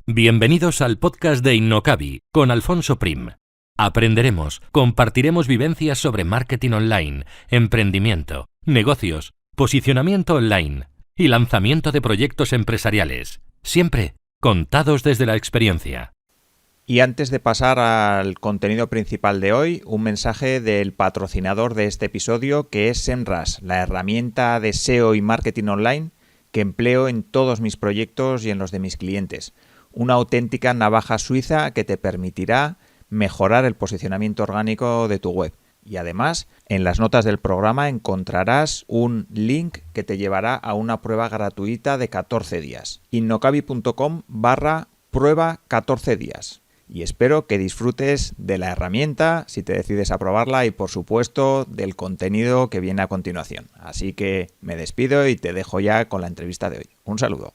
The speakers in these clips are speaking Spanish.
Bienvenidos al podcast de Innocabi con Alfonso Prim. Aprenderemos, compartiremos vivencias sobre marketing online, emprendimiento, negocios, posicionamiento online y lanzamiento de proyectos empresariales, siempre contados desde la experiencia. Y antes de pasar al contenido principal de hoy, un mensaje del patrocinador de este episodio, que es Semrush, la herramienta de SEO y marketing online que empleo en todos mis proyectos y en los de mis clientes. Una auténtica navaja suiza que te permitirá mejorar el posicionamiento orgánico de tu web. Y además, en las notas del programa encontrarás un link que te llevará a una prueba gratuita de 14 días. innocabi.com/prueba 14 días. Y espero que disfrutes de la herramienta si te decides a probarla y, por supuesto, del contenido que viene a continuación. Así que me despido y te dejo ya con la entrevista de hoy. Un saludo.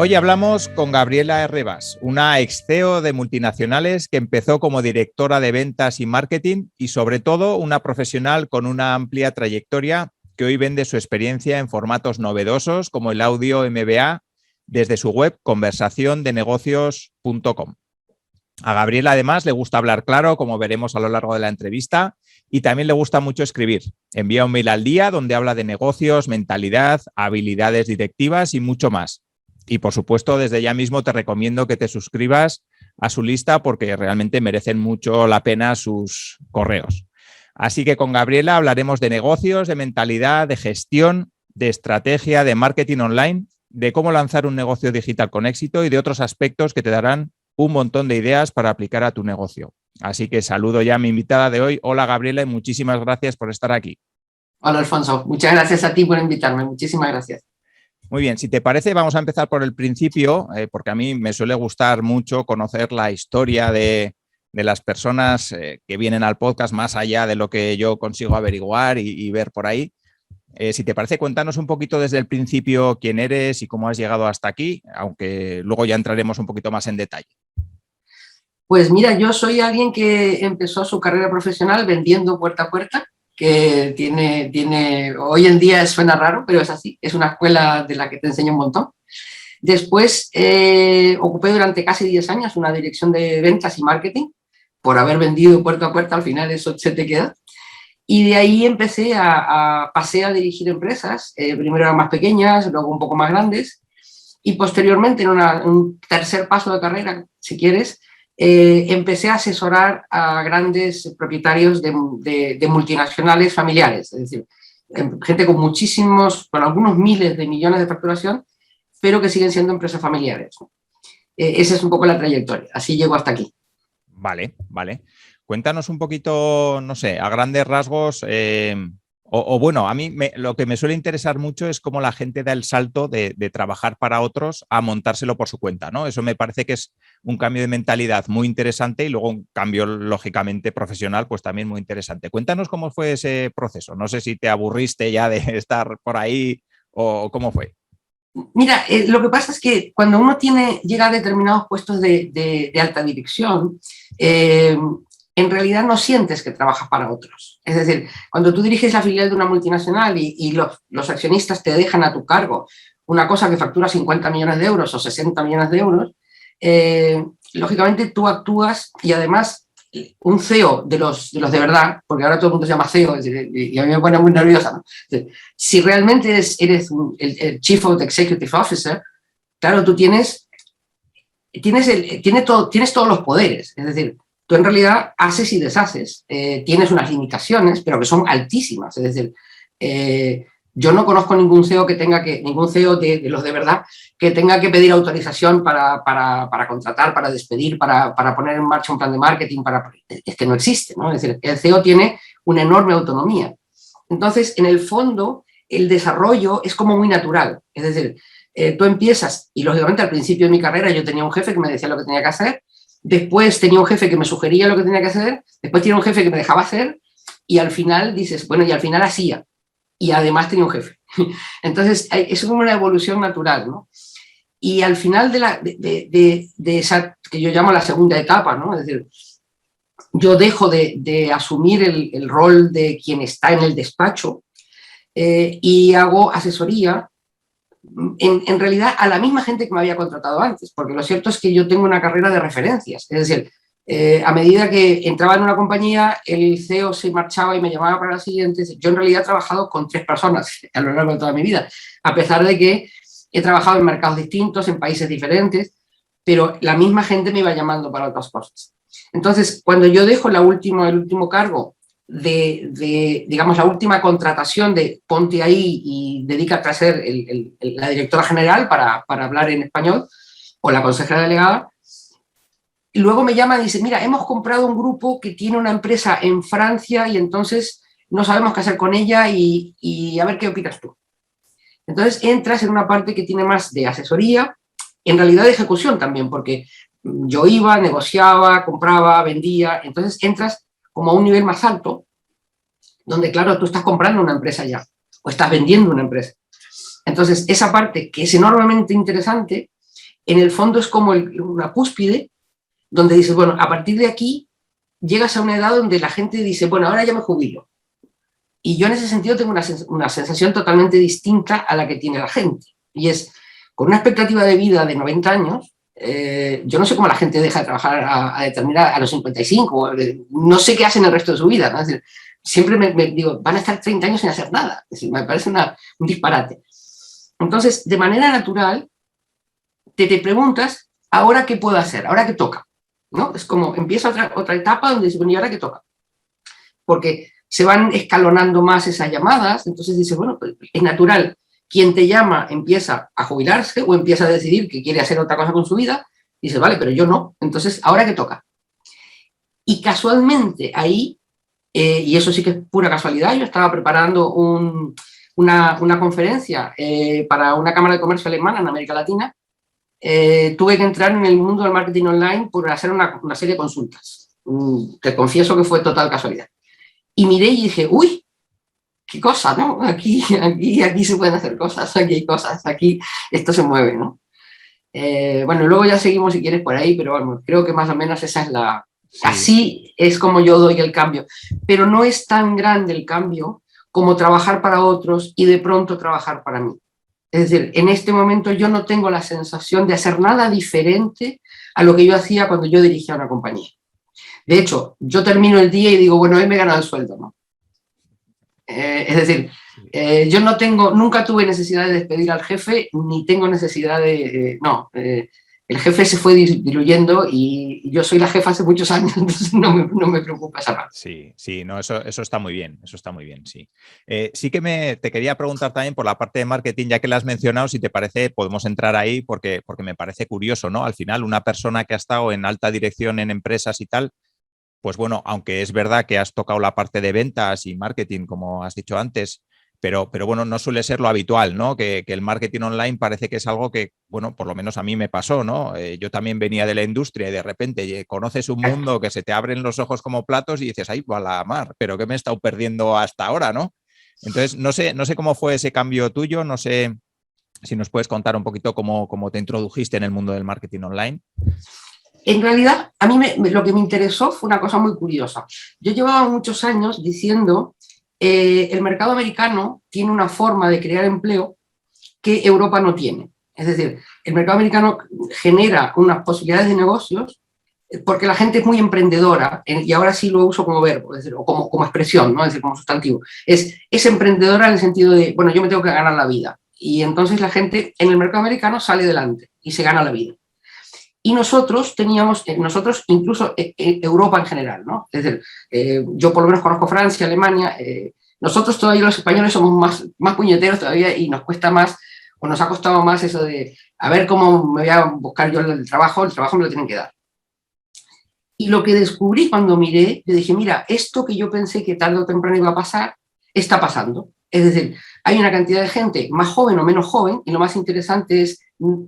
Hoy hablamos con Gabriela Herrevas, una ex CEO de multinacionales que empezó como directora de ventas y marketing y, sobre todo, una profesional con una amplia trayectoria que hoy vende su experiencia en formatos novedosos como el audio MBA desde su web conversaciondenegocios.com. A Gabriela, además, le gusta hablar claro, como veremos a lo largo de la entrevista, y también le gusta mucho escribir. Envía un mail al día donde habla de negocios, mentalidad, habilidades directivas y mucho más. Y, por supuesto, desde ya mismo te recomiendo que te suscribas a su lista porque realmente merecen mucho la pena sus correos. Así que con Gabriela hablaremos de negocios, de mentalidad, de gestión, de estrategia, de marketing online, de cómo lanzar un negocio digital con éxito y de otros aspectos que te darán un montón de ideas para aplicar a tu negocio. Así que saludo ya a mi invitada de hoy. Hola, Gabriela, y muchísimas gracias por estar aquí. Hola, Alfonso. Muchas gracias a ti por invitarme. Muchísimas gracias. Muy bien, si te parece, vamos a empezar por el principio, porque a mí me suele gustar mucho conocer la historia de las personas que vienen al podcast, más allá de lo que yo consigo averiguar y ver por ahí. Si te parece, cuéntanos un poquito desde el principio quién eres y cómo has llegado hasta aquí, aunque luego ya entraremos un poquito más en detalle. Pues mira, yo soy alguien que empezó su carrera profesional vendiendo puerta a puerta, que tiene hoy en día suena raro, pero es así, es una escuela de la que te enseña un montón. Después ocupé durante casi 10 años una dirección de ventas y marketing, por haber vendido puerta a puerta, al final eso se te queda. Y de ahí pasé a dirigir empresas, primero eran más pequeñas, luego un poco más grandes, y posteriormente en un tercer paso de carrera, si quieres, empecé a asesorar a grandes propietarios de multinacionales familiares, es decir, gente con algunos miles de millones de facturación, pero que siguen siendo empresas familiares. Esa es un poco la trayectoria, así llego hasta aquí. Vale. Cuéntanos un poquito, no sé, a grandes rasgos, bueno, a mí lo que me suele interesar mucho es cómo la gente da el salto de trabajar para otros a montárselo por su cuenta, ¿no? Eso me parece que es un cambio de mentalidad muy interesante y luego un cambio, lógicamente, profesional, pues también muy interesante. Cuéntanos cómo fue ese proceso. No sé si te aburriste ya de estar por ahí o cómo fue. Mira, lo que pasa es que cuando uno llega a determinados puestos de alta dirección, en realidad no sientes que trabajas para otros. Es decir, cuando tú diriges la filial de una multinacional y los accionistas te dejan a tu cargo una cosa que factura 50 millones de euros o 60 millones de euros, lógicamente tú actúas y además un CEO de los de verdad, porque ahora todo el mundo se llama CEO y a mí me pone muy nerviosa, ¿no? Si realmente eres el Chief Executive Officer, claro, tú tienes todos los poderes, es decir, tú en realidad haces y deshaces, tienes unas limitaciones, pero que son altísimas, es decir, yo no conozco ningún CEO ningún CEO de los de verdad que tenga que pedir autorización para contratar, para despedir, para poner en marcha un plan de marketing, es que no existe, ¿no? Es decir, el CEO tiene una enorme autonomía. Entonces, en el fondo, el desarrollo es como muy natural, es decir, tú empiezas, y lógicamente al principio de mi carrera yo tenía un jefe que me decía lo que tenía que hacer, después tenía un jefe que me sugería lo que tenía que hacer, después tenía un jefe que me dejaba hacer, y al final dices, bueno, y al final hacía. Y además tenía un jefe. Entonces, es como una evolución natural, ¿no? Y al final de esa que yo llamo la segunda etapa, ¿no? Es decir, yo dejo de asumir el rol de quien está en el despacho y hago asesoría en realidad a la misma gente que me había contratado antes, porque lo cierto es que yo tengo una carrera de referencias, es decir, a medida que entraba en una compañía, el CEO se marchaba y me llamaba para las siguientes. Yo en realidad he trabajado con 3 personas a lo largo de toda mi vida, a pesar de que he trabajado en mercados distintos, en países diferentes, pero la misma gente me iba llamando para otras cosas. Entonces, cuando yo dejo el último cargo digamos, la última contratación de ponte ahí y dedícate a ser la directora general para hablar en español, o la consejera delegada, y luego me llama y dice, mira, hemos comprado un grupo que tiene una empresa en Francia y entonces no sabemos qué hacer con ella y a ver qué opinas tú. Entonces entras en una parte que tiene más de asesoría, en realidad de ejecución también, porque yo iba, negociaba, compraba, vendía, entonces entras como a un nivel más alto, donde claro, tú estás comprando una empresa ya, o estás vendiendo una empresa. Entonces esa parte que es enormemente interesante, en el fondo es como una cúspide, donde dices, bueno, a partir de aquí llegas a una edad donde la gente dice, bueno, ahora ya me jubilo. Y yo en ese sentido tengo una sensación totalmente distinta a la que tiene la gente. Y es, con una expectativa de vida de 90 años, yo no sé cómo la gente deja de trabajar a determinada, a los 55, no sé qué hacen el resto de su vida, ¿no? Es decir, siempre me digo, van a estar 30 años sin hacer nada. Es decir, me parece un disparate. Entonces, de manera natural, te preguntas, ¿ahora qué puedo hacer? ¿Ahora qué toca? ¿No? Es como empieza otra etapa donde dices, bueno, ¿y ahora qué toca? Porque se van escalonando más esas llamadas, entonces dices, bueno, pues es natural. Quien te llama empieza a jubilarse o empieza a decidir que quiere hacer otra cosa con su vida, y dice, vale, pero yo no, entonces, ¿ahora qué toca? Y casualmente ahí, y eso sí que es pura casualidad, yo estaba preparando una conferencia para una Cámara de Comercio alemana en América Latina. Tuve que entrar en el mundo del marketing online por hacer una serie de consultas. Te confieso que fue total casualidad. Y miré y dije, uy, qué cosa, ¿no? Aquí se pueden hacer cosas, aquí hay cosas, aquí esto se mueve, ¿no? Bueno, luego ya seguimos si quieres por ahí, pero bueno, creo que más o menos esa es Sí. Así es como yo doy el cambio. Pero no es tan grande el cambio como trabajar para otros y de pronto trabajar para mí. Es decir, en este momento yo no tengo la sensación de hacer nada diferente a lo que yo hacía cuando yo dirigía una compañía. De hecho, yo termino el día y digo, bueno, hoy me he ganado el sueldo, ¿no? Es decir, yo nunca tuve necesidad de despedir al jefe, ni tengo necesidad de... el jefe se fue diluyendo y yo soy la jefa hace muchos años, entonces no me preocupa esa parte. Sí, no, eso está muy bien, sí. Sí que te quería preguntar también por la parte de marketing, ya que la has mencionado, si te parece, podemos entrar ahí porque me parece curioso, ¿no? Al final, una persona que ha estado en alta dirección en empresas y tal, pues bueno, aunque es verdad que has tocado la parte de ventas y marketing, como has dicho antes, pero bueno, no suele ser lo habitual, ¿no? Que el marketing online parece que es algo que, bueno, por lo menos a mí me pasó, ¿no? Yo también venía de la industria y de repente conoces un mundo que se te abren los ojos como platos y dices, ¡ay, va la mar! ¿Pero qué me he estado perdiendo hasta ahora, no? Entonces, no sé cómo fue ese cambio tuyo, no sé si nos puedes contar un poquito cómo te introdujiste en el mundo del marketing online. En realidad, a mí lo que me interesó fue una cosa muy curiosa. Yo llevaba muchos años diciendo el mercado americano tiene una forma de crear empleo que Europa no tiene. Es decir, el mercado americano genera unas posibilidades de negocios porque la gente es muy emprendedora, y ahora sí lo uso como verbo, es decir, o como expresión, ¿no? Es decir, como sustantivo. Es emprendedora en el sentido de, bueno, yo me tengo que ganar la vida. Y entonces la gente en el mercado americano sale adelante y se gana la vida. Y nosotros incluso Europa en general, ¿no? Es decir, yo por lo menos conozco Francia, Alemania, nosotros todavía los españoles somos más puñeteros todavía y nos cuesta más, o nos ha costado más eso de, a ver cómo me voy a buscar yo el trabajo me lo tienen que dar. Y lo que descubrí cuando miré, yo dije, mira, esto que yo pensé que tarde o temprano iba a pasar, está pasando. Es decir, hay una cantidad de gente más joven o menos joven, y lo más interesante es,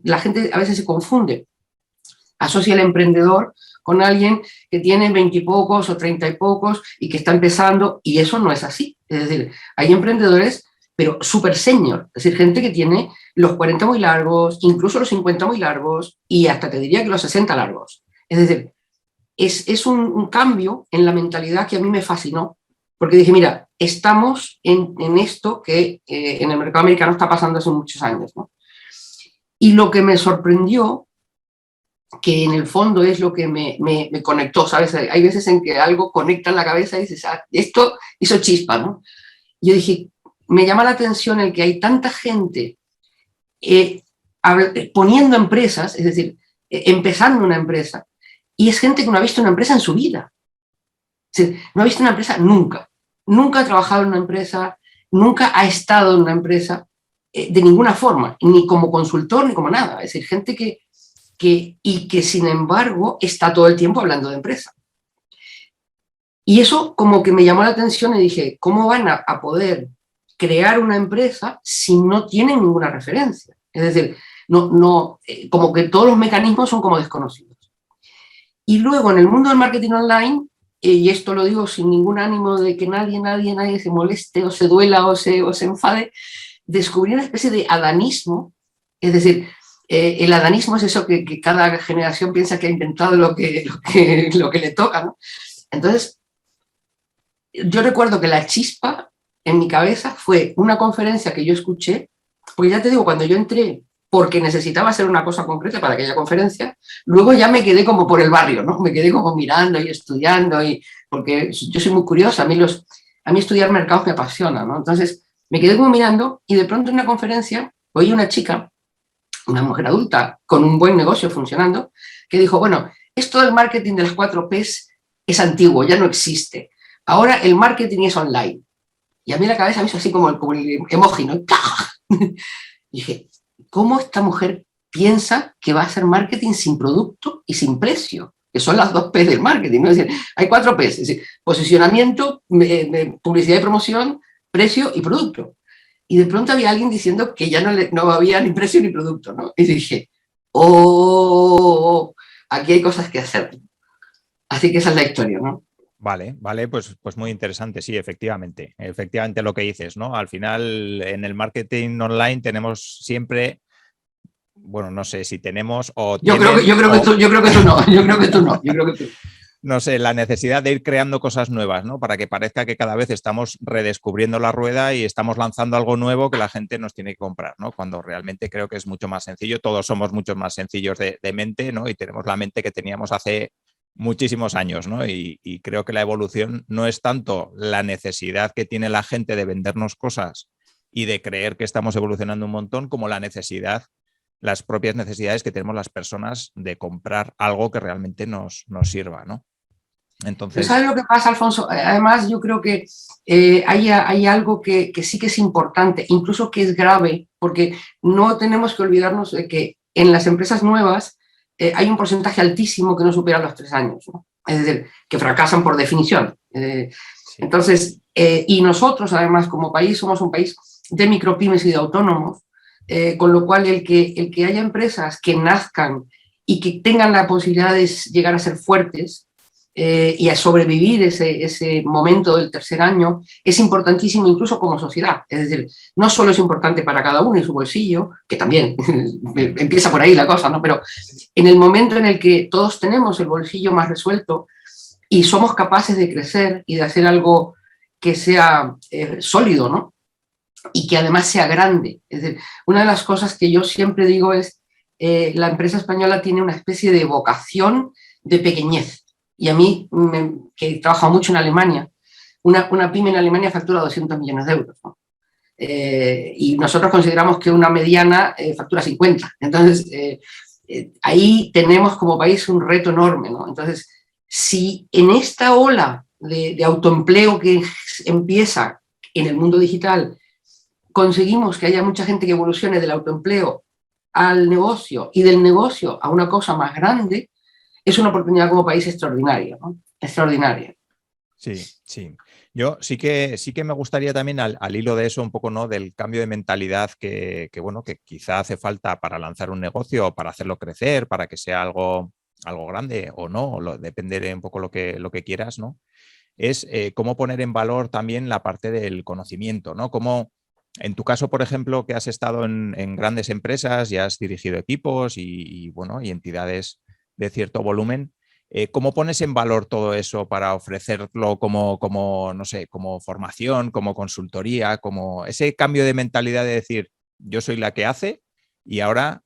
la gente a veces se confunde. Asocia al emprendedor con alguien que tiene 20 y pocos o 30 y pocos y que está empezando, y eso no es así. Es decir, hay emprendedores, pero súper senior, es decir, gente que tiene los 40 muy largos, incluso los 50 muy largos, y hasta te diría que los 60 largos. Es decir, es un cambio en la mentalidad que a mí me fascinó, porque dije, mira, estamos en esto que en el mercado americano está pasando hace muchos años, ¿no? Y lo que me sorprendió, que en el fondo es lo que me conectó, ¿sabes? Hay veces en que algo conecta en la cabeza y dices, ah, esto hizo chispa, ¿no? Yo dije, me llama la atención el que hay tanta gente poniendo empresas, es decir, empezando una empresa, y es gente que no ha visto una empresa en su vida. Es decir, no ha visto una empresa nunca. Nunca ha trabajado en una empresa, nunca ha estado en una empresa de ninguna forma, ni como consultor ni como nada. Es decir, gente que sin embargo está todo el tiempo hablando de empresa. Y eso como que me llamó la atención y dije, ¿cómo van a poder crear una empresa si no tienen ninguna referencia? Es decir, como que todos los mecanismos son como desconocidos. Y luego en el mundo del marketing online, y esto lo digo sin ningún ánimo de que nadie se moleste o se duela o se enfade, descubrí una especie de adanismo, es decir, el adanismo es eso que cada generación piensa que ha inventado lo que le toca, ¿no? Entonces, yo recuerdo que la chispa en mi cabeza fue una conferencia que yo escuché, porque ya te digo, cuando yo entré porque necesitaba hacer una cosa concreta para aquella conferencia, luego ya me quedé como por el barrio, ¿no? Me quedé como mirando y estudiando, porque yo soy muy curiosa, a mí estudiar mercados me apasiona, ¿no? Entonces me quedé como mirando y de pronto en una conferencia oí una chica, una mujer adulta con un buen negocio funcionando, que dijo, bueno, esto del marketing de las 4 Ps es antiguo, ya no existe. Ahora el marketing es online. Y a mí la cabeza me hizo así como el emoji, ¿no? Y dije, ¿cómo esta mujer piensa que va a hacer marketing sin producto y sin precio? Que son las 2 P del marketing, ¿no? Es decir, hay 4 P, es decir, posicionamiento, publicidad y promoción, precio y producto. Y de pronto había alguien diciendo que ya no había ni precio ni producto, ¿no? Y dije, aquí hay cosas que hacer. Así que esa es la historia, ¿no? Vale, pues muy interesante, sí, efectivamente lo que dices, ¿no? Al final, en el marketing online tenemos siempre, bueno, no sé si tenemos o yo creo que tú no. No sé, la necesidad de ir creando cosas nuevas, ¿no? Para que parezca que cada vez estamos redescubriendo la rueda y estamos lanzando algo nuevo que la gente nos tiene que comprar, ¿no? Cuando realmente creo que es mucho más sencillo, todos somos mucho más sencillos de mente, ¿no? Y tenemos la mente que teníamos hace muchísimos años, ¿no? Y creo que la evolución no es tanto la necesidad que tiene la gente de vendernos cosas y de creer que estamos evolucionando un montón, como las propias necesidades que tenemos las personas de comprar algo que realmente nos sirva, ¿no? Entonces, ¿sabes lo que pasa, Alfonso? Además, yo creo que hay algo que sí que es importante, incluso que es grave, porque no tenemos que olvidarnos de que en las empresas nuevas hay un porcentaje altísimo que no supera los 3 años, ¿no? Es decir, que fracasan por definición. Sí. Entonces, y nosotros, además, como país, somos un país de micropymes y de autónomos, con lo cual el que haya empresas que nazcan y que tengan la posibilidad de llegar a ser fuertes y a sobrevivir ese momento del tercer año es importantísimo incluso como sociedad. Es decir, no solo es importante para cada uno y su bolsillo, que también empieza por ahí la cosa, ¿no? Pero en el momento en el que todos tenemos el bolsillo más resuelto y somos capaces de crecer y de hacer algo que sea sólido, ¿no? Y que además sea grande. Es decir, una de las cosas que yo siempre digo es la empresa española tiene una especie de vocación de pequeñez. Y a mí, que he trabajado mucho en Alemania, una pyme en Alemania factura 200 millones de euros, ¿no? Y nosotros consideramos que una mediana factura 50. Entonces, ahí tenemos como país un reto enorme, ¿no? Entonces, si en esta ola de autoempleo que empieza en el mundo digital conseguimos que haya mucha gente que evolucione del autoempleo al negocio y del negocio a una cosa más grande, es una oportunidad como país extraordinaria, ¿no? Extraordinaria. Sí. Yo sí que me gustaría también al hilo de eso un poco, ¿no? Del cambio de mentalidad que quizá hace falta para lanzar un negocio o para hacerlo crecer, para que sea algo grande o no, depende de un poco lo que quieras, ¿no? Es cómo poner en valor también la parte del conocimiento, ¿no? Cómo, en tu caso, por ejemplo, que has estado en grandes empresas y has dirigido equipos y entidades de cierto volumen, ¿Cómo pones en valor todo eso para ofrecerlo como, no sé, como formación, como consultoría, como ese cambio de mentalidad de decir, yo soy la que hace y ahora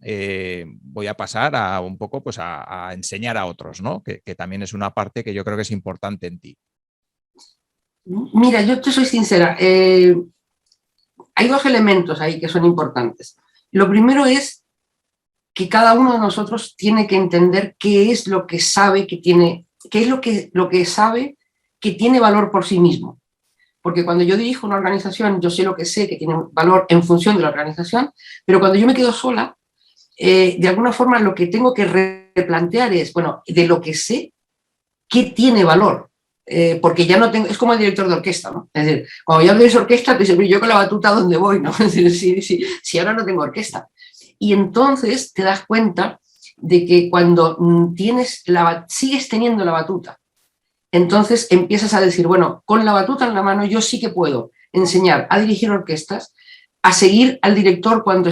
voy a pasar a un poco pues a enseñar a otros, ¿no? Que también es una parte que yo creo que es importante en ti. Mira, yo te soy sincera. Hay dos elementos ahí que son importantes. Lo primero es que cada uno de nosotros tiene que entender qué es lo que sabe que tiene, qué es lo que sabe que tiene valor por sí mismo. Porque cuando yo dirijo una organización, yo sé lo que sé que tiene valor en función de la organización, pero cuando yo me quedo sola, de alguna forma lo que tengo que replantear es, bueno, de lo que sé, ¿qué tiene valor? Porque ya no tengo, es como el director de orquesta, ¿no? Es decir, cuando ya no tienes orquesta, te dices, yo con la batuta, ¿dónde voy? ¿No? Es decir, si ahora no tengo orquesta. Y entonces te das cuenta de que cuando sigues teniendo la batuta, entonces empiezas a decir, bueno, con la batuta en la mano yo sí que puedo enseñar a dirigir orquestas, a seguir al director cuando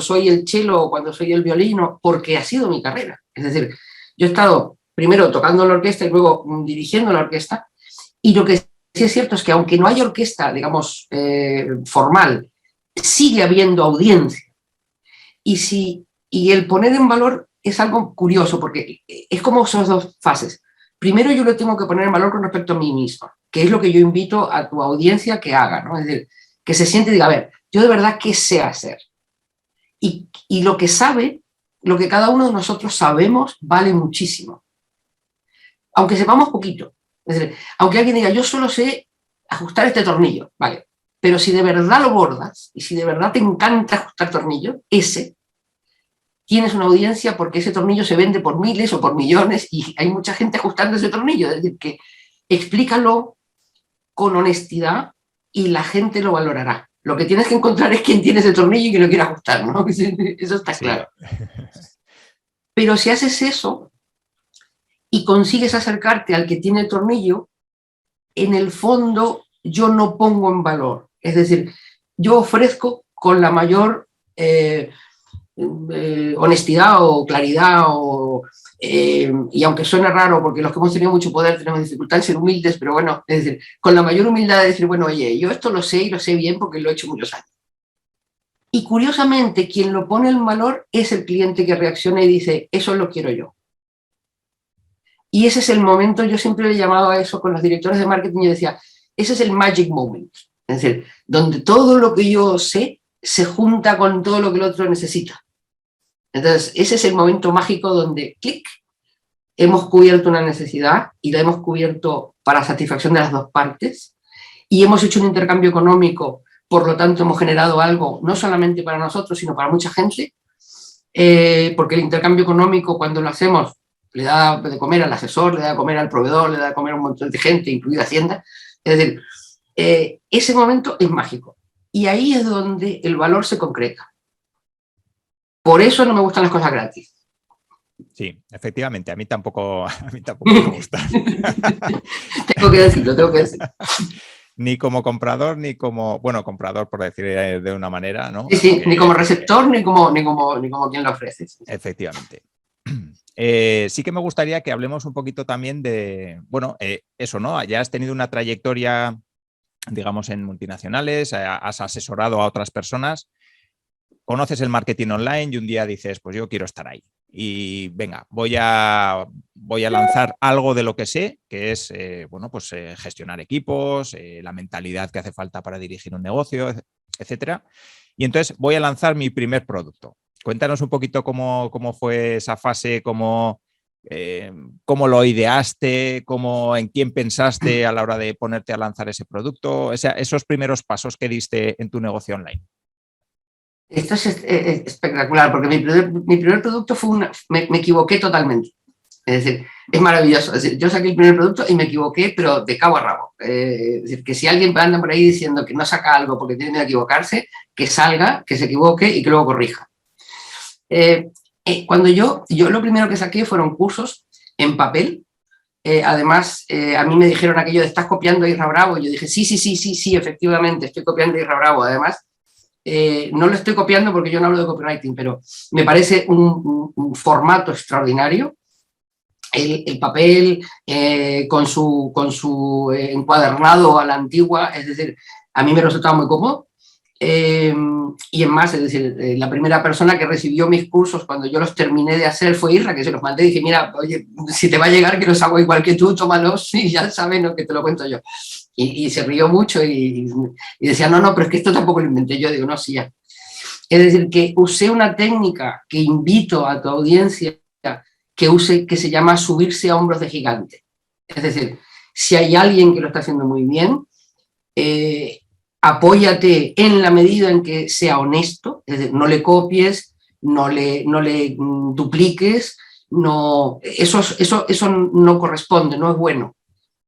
soy el cello o cuando soy el violino, porque ha sido mi carrera. Es decir, yo he estado primero tocando la orquesta y luego dirigiendo la orquesta, y lo que sí es cierto es que aunque no hay orquesta, digamos, formal, sigue habiendo audiencia. Y el poner en valor es algo curioso, porque es como esas dos fases. Primero yo lo tengo que poner en valor con respecto a mí mismo, que es lo que yo invito a tu audiencia que haga, ¿no? Es decir, que se siente y diga, a ver, yo de verdad qué sé hacer. Y lo que sabe, lo que cada uno de nosotros sabemos, vale muchísimo. Aunque sepamos poquito. Es decir, aunque alguien diga, yo solo sé ajustar este tornillo, vale. Pero si de verdad lo bordas y si de verdad te encanta ajustar tornillos, tienes una audiencia porque ese tornillo se vende por miles o por millones y hay mucha gente ajustando ese tornillo. Es decir, que explícalo con honestidad y la gente lo valorará. Lo que tienes que encontrar es quién tiene ese tornillo y que lo quiere ajustar, ¿no? Eso está claro. Pero si haces eso y consigues acercarte al que tiene el tornillo, en el fondo yo no pongo en valor. Es decir, yo ofrezco con la mayor honestidad o claridad, y aunque suena raro, porque los que hemos tenido mucho poder tenemos dificultad en ser humildes, pero bueno, es decir, con la mayor humildad de decir, bueno, oye, yo esto lo sé y lo sé bien porque lo he hecho muchos años. Y curiosamente, quien lo pone en valor es el cliente que reacciona y dice, eso lo quiero yo. Y ese es el momento, yo siempre le he llamado a eso con los directores de marketing, yo decía, ese es el magic moment, es decir, donde todo lo que yo sé se junta con todo lo que el otro necesita. Entonces, ese es el momento mágico donde, clic, hemos cubierto una necesidad y la hemos cubierto para satisfacción de las dos partes y hemos hecho un intercambio económico, por lo tanto hemos generado algo no solamente para nosotros, sino para mucha gente, porque el intercambio económico cuando lo hacemos le da de comer al asesor, le da de comer al proveedor, le da de comer a un montón de gente, incluida Hacienda. Es decir, ese momento es mágico y ahí es donde el valor se concreta. Por eso no me gustan las cosas gratis. Sí, efectivamente, a mí tampoco me gusta. Tengo que decirlo. Ni como comprador, ni como, bueno, comprador por decir de una manera, ¿no? Sí, ni como receptor, ni como quien lo ofrece. Efectivamente. Sí que me gustaría que hablemos un poquito también de, bueno, eso, ¿no? Ya has tenido una trayectoria, digamos, en multinacionales, has asesorado a otras personas, conoces el marketing online y un día dices, pues yo quiero estar ahí. Y venga, voy a lanzar algo de lo que sé, que es bueno, pues, gestionar equipos, la mentalidad que hace falta para dirigir un negocio, etcétera. Y entonces voy a lanzar mi primer producto. Cuéntanos un poquito cómo fue esa fase, cómo lo ideaste, en quién pensaste a la hora de ponerte a lanzar ese producto, esos primeros pasos que diste en tu negocio online. Esto es espectacular, porque mi primer producto fue me equivoqué totalmente. Es decir, es maravilloso. Es decir, yo saqué el primer producto y me equivoqué, pero de cabo a rabo. Es decir, que si alguien anda por ahí diciendo que no saca algo porque tiene miedo a equivocarse, que salga, que se equivoque y que luego corrija. Cuando yo lo primero que saqué fueron cursos en papel. Además, a mí me dijeron aquello de ¿estás copiando a Isra Bravo? Y yo dije, sí, efectivamente, estoy copiando a Isra Bravo. Además, no lo estoy copiando porque yo no hablo de copywriting, pero me parece un formato extraordinario. el papel con su encuadernado a la antigua, es decir, a mí me resultaba muy cómodo. Y en más, es decir, la primera persona que recibió mis cursos cuando yo los terminé de hacer fue Irra, que se los mandé y dije, mira, oye, si te va a llegar que los hago igual que tú, tómalos y ya sabes, ¿no?, que te lo cuento yo. Y se rió mucho y decía, no, pero es que esto tampoco lo inventé yo. Digo, no, sí, ya. Es decir, que usé una técnica que invito a tu audiencia que use, que se llama subirse a hombros de gigante. Es decir, si hay alguien que lo está haciendo muy bien, apóyate en la medida en que sea honesto, es decir, no le copies, no le dupliques, no, eso no corresponde, no es bueno.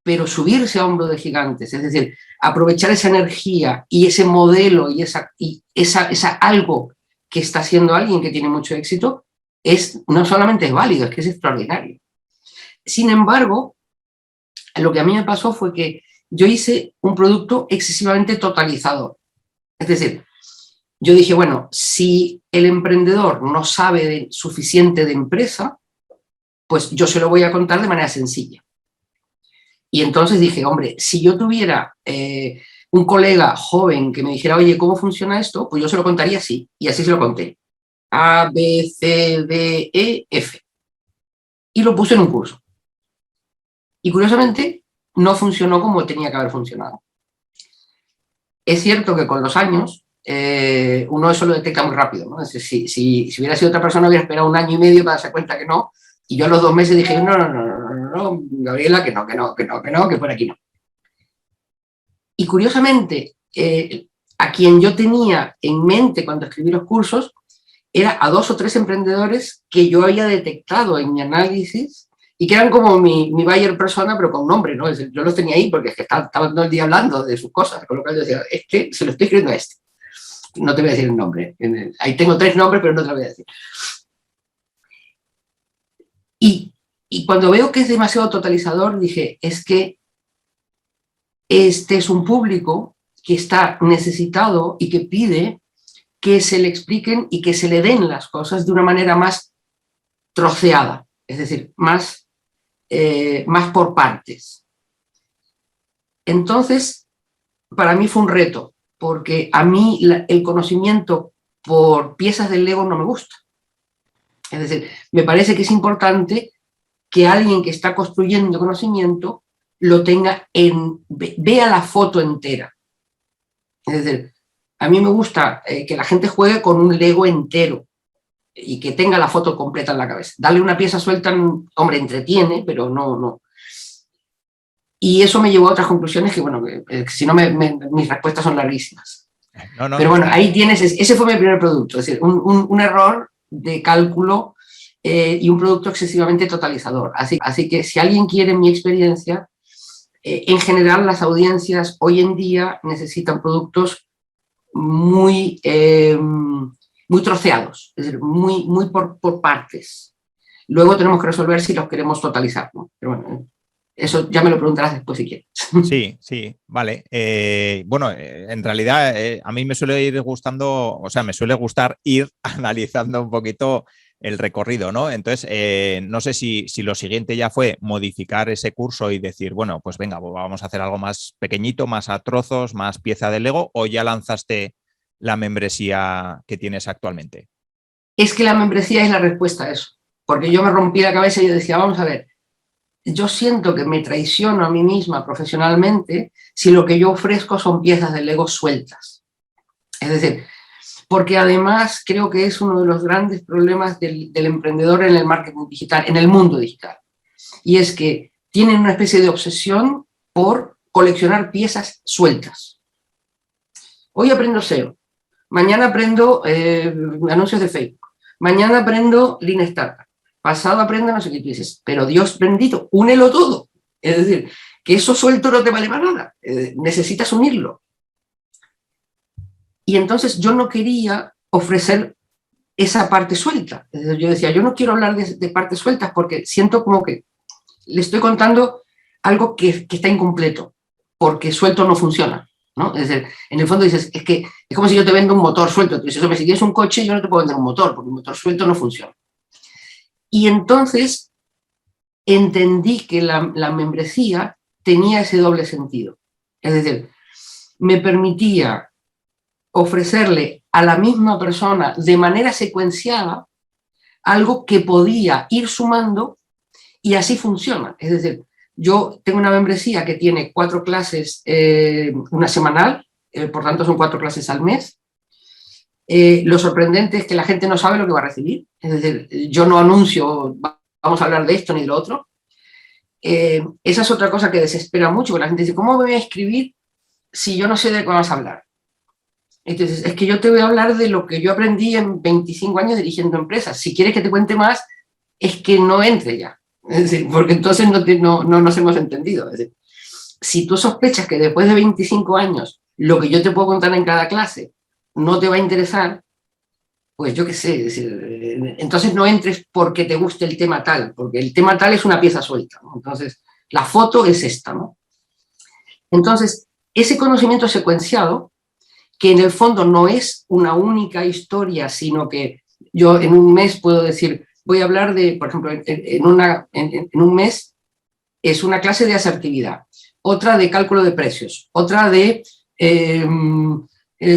Pero subirse a hombros de gigantes, es decir, aprovechar esa energía y ese modelo y esa algo que está haciendo alguien que tiene mucho éxito, no solamente es válido, es que es extraordinario. Sin embargo, lo que a mí me pasó fue que yo hice un producto excesivamente totalizador. Es decir, yo dije, bueno, si el emprendedor no sabe suficiente de empresa, pues yo se lo voy a contar de manera sencilla. Y entonces dije, hombre, si yo tuviera un colega joven que me dijera, oye, ¿cómo funciona esto? Pues yo se lo contaría así, y así se lo conté. A, B, C, D, E, F. Y lo puse en un curso. Y curiosamente, no funcionó como tenía que haber funcionado. Es cierto que con los años, uno eso lo detecta muy rápido, ¿no? Es decir, si hubiera sido otra persona, hubiera esperado 1 año y medio para darse cuenta que no. Y yo a los 2 meses dije, no, Gabriela, que no, que por aquí no. Y curiosamente, a quien yo tenía en mente cuando escribí los cursos, era a 2 o 3 emprendedores que yo había detectado en mi análisis y que eran como mi buyer persona, pero con nombre, ¿no? Es decir, yo los tenía ahí porque es que estaban todo el día hablando de sus cosas, con lo cual yo decía, se lo estoy escribiendo a este. No te voy a decir el nombre. Ahí tengo 3 nombres, pero no te lo voy a decir. Y cuando veo que es demasiado totalizador, dije, es que este es un público que está necesitado y que pide que se le expliquen y que se le den las cosas de una manera más troceada, es decir, más por partes. Entonces, para mí fue un reto, porque a mí el conocimiento por piezas del Lego no me gusta. Es decir, me parece que es importante que alguien que está construyendo conocimiento lo tenga vea la foto entera. Es decir, a mí me gusta que la gente juegue con un Lego entero y que tenga la foto completa en la cabeza. Darle una pieza suelta, hombre, entretiene, pero no. Y eso me llevó a otras conclusiones que, bueno, si no mis respuestas son larguísimas. Pero bueno, ahí tienes, ese fue mi primer producto, es decir, un error de cálculo y un producto excesivamente totalizador. Así que si alguien quiere mi experiencia, en general las audiencias hoy en día necesitan productos muy troceados, es decir, muy por partes. Luego tenemos que resolver si los queremos totalizar, ¿no? Pero bueno, eso ya me lo preguntarás después si quieres. Sí, vale. Bueno, en realidad a mí me suele gustar ir analizando un poquito el recorrido, ¿no? Entonces, no sé si lo siguiente ya fue modificar ese curso y decir, bueno, pues venga, vamos a hacer algo más pequeñito, más a trozos, más pieza de Lego, o ya lanzaste la membresía que tienes actualmente. Es que la membresía es la respuesta a eso, porque yo me rompí la cabeza y yo decía, vamos a ver, yo siento que me traiciono a mí misma profesionalmente si lo que yo ofrezco son piezas de Lego sueltas. Es decir, porque además creo que es uno de los grandes problemas del emprendedor en el marketing digital, en el mundo digital. Y es que tienen una especie de obsesión por coleccionar piezas sueltas. Hoy aprendo SEO, mañana aprendo anuncios de Facebook, mañana aprendo Lean Startup, pasado aprendo no sé qué, tú dices, pero Dios bendito, únelo todo. Es decir, que eso suelto no te vale para nada, necesitas unirlo. Y entonces yo no quería ofrecer esa parte suelta. Yo decía, yo no quiero hablar de partes sueltas porque siento como que le estoy contando algo que está incompleto, porque suelto no funciona, ¿no? Es decir, en el fondo dices, es como si yo te vendo un motor suelto. Tú dices, hombre, si tienes un coche, yo no te puedo vender un motor, porque un motor suelto no funciona. Y entonces entendí que la membresía tenía ese doble sentido. Es decir, me permitía ofrecerle a la misma persona de manera secuenciada algo que podía ir sumando, y así funciona. Es decir, yo tengo una membresía que tiene 4 clases, una semanal, por tanto son 4 clases al mes. Lo sorprendente es que la gente no sabe lo que va a recibir. Es decir, yo no anuncio, vamos a hablar de esto ni de lo otro. Esa es otra cosa que desespera mucho, porque la gente dice, ¿cómo me voy a escribir si yo no sé de qué vamos a hablar? Entonces, es que yo te voy a hablar de lo que yo aprendí en 25 años dirigiendo empresas. Si quieres que te cuente más, es que no entre ya. Es decir, porque entonces no nos hemos entendido. Es decir, si tú sospechas que después de 25 años lo que yo te puedo contar en cada clase no te va a interesar, pues yo qué sé, es decir, entonces no entres porque te guste el tema tal, porque el tema tal es una pieza suelta, ¿no? Entonces, la foto es esta, ¿no? Entonces, ese conocimiento secuenciado, que en el fondo no es una única historia, sino que yo en un mes puedo decir, voy a hablar de, por ejemplo, en un mes es una clase de asertividad, otra de cálculo de precios, otra de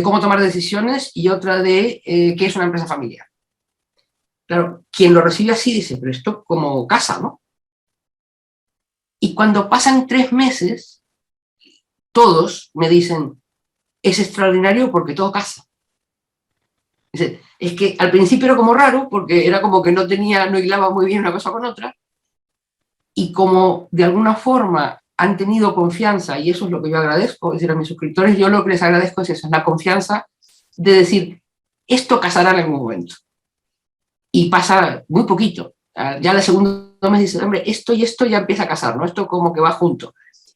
cómo tomar decisiones y otra de qué es una empresa familiar. Claro, quien lo recibe así dice, pero esto como casa, ¿no? Y cuando pasan 3 meses, todos me dicen, es extraordinario porque todo casa. Es que al principio era como raro, porque era como que no hilaba muy bien una cosa con otra, y como de alguna forma han tenido confianza, y eso es lo que yo agradezco, es decir, a mis suscriptores, yo lo que les agradezco es eso, es la confianza de decir, esto casará en algún momento. Y pasa muy poquito. Ya el segundo mes dicen, hombre, esto y esto ya empieza a casar, ¿no? Esto como que va junto.